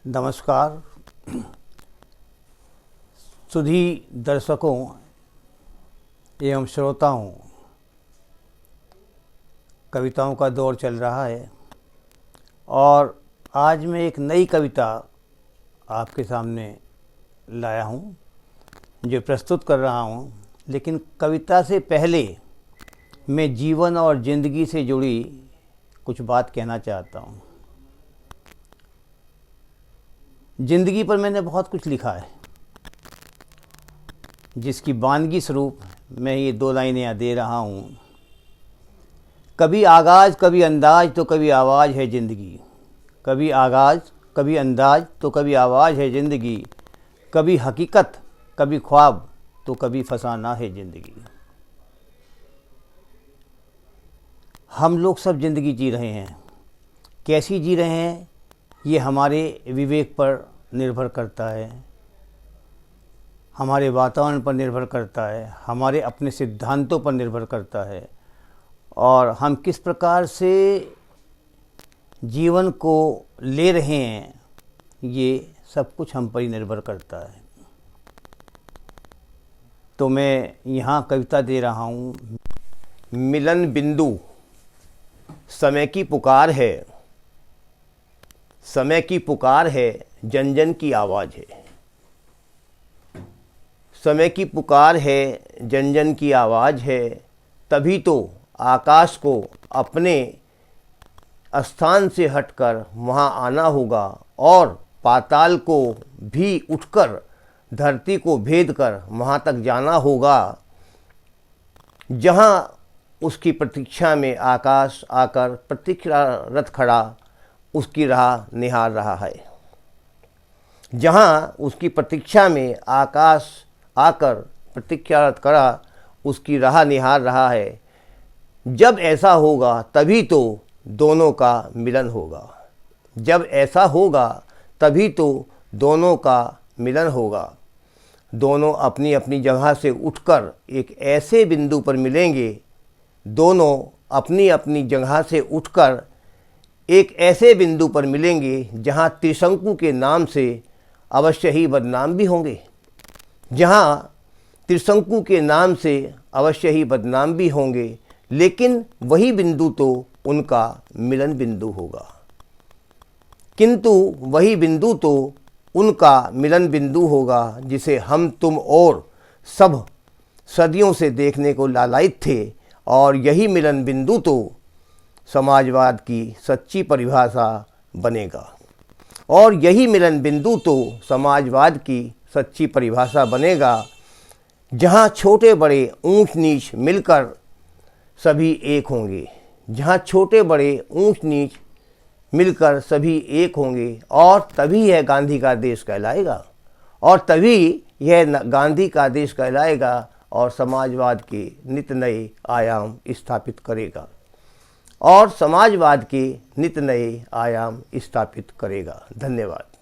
नमस्कार सुधी दर्शकों एवं श्रोताओं। कविताओं का दौर चल रहा है और आज मैं एक नई कविता आपके सामने लाया हूँ जो प्रस्तुत कर रहा हूँ। लेकिन कविता से पहले मैं जीवन और ज़िंदगी से जुड़ी कुछ बात कहना चाहता हूँ। ज़िंदगी पर मैंने बहुत कुछ लिखा है, जिसकी वानगी स्वरूप मैं ये 2 लाइनें यहाँ दे रहा हूँ। कभी आगाज़ कभी अंदाज तो कभी आवाज़ है ज़िंदगी, कभी आगाज़ कभी अंदाज तो कभी आवाज़ है ज़िंदगी, कभी हकीकत कभी ख्वाब तो कभी फसाना है ज़िंदगी। हम लोग सब ज़िंदगी जी रहे हैं। कैसी जी रहे हैं ये हमारे विवेक पर निर्भर करता है, हमारे वातावरण पर निर्भर करता है, हमारे अपने सिद्धांतों पर निर्भर करता है और हम किस प्रकार से जीवन को ले रहे हैं ये सब कुछ हम पर ही निर्भर करता है। तो मैं यहाँ कविता दे रहा हूँ। मिलन बिंदु समय की पुकार है, समय की पुकार है, जन जन की आवाज़ है। समय की पुकार है, जन जन की आवाज़ है, तभी तो आकाश को अपने स्थान से हटकर वहाँ आना होगा और पाताल को भी उठकर धरती को भेद कर वहाँ तक जाना होगा, जहाँ उसकी प्रतीक्षा में आकाश आकर प्रतीक्षारत खड़ा उसकी राह निहार रहा है। जहाँ उसकी प्रतीक्षा में आकाश आकर प्रतीक्षारत खड़ा उसकी राह निहार रहा है। जब ऐसा होगा तभी तो दोनों का मिलन होगा, जब ऐसा होगा तभी तो दोनों का मिलन होगा। दोनों अपनी अपनी जगह से उठकर एक ऐसे बिंदु पर मिलेंगे, दोनों अपनी अपनी जगह से उठकर एक ऐसे बिंदु पर मिलेंगे जहाँ त्रिशंकु के नाम से अवश्य ही बदनाम भी होंगे, जहाँ त्रिशंकु के नाम से अवश्य ही बदनाम भी होंगे, लेकिन वही बिंदु तो उनका मिलन बिंदु होगा। किंतु वही बिंदु तो उनका मिलन बिंदु होगा जिसे हम तुम और सब सदियों से देखने को लालायित थे। और यही मिलन बिंदु तो समाजवाद की सच्ची परिभाषा बनेगा, और यही मिलन बिंदु तो समाजवाद की सच्ची परिभाषा बनेगा, जहाँ छोटे बड़े ऊंच नीच मिलकर सभी एक होंगे, जहाँ छोटे बड़े ऊंच नीच मिलकर सभी एक होंगे। और तभी यह गांधी का देश कहलाएगा, और तभी यह गांधी का देश कहलाएगा और समाजवाद के नित नए आयाम स्थापित करेगा, और समाजवाद के नित नए आयाम स्थापित करेगा। धन्यवाद।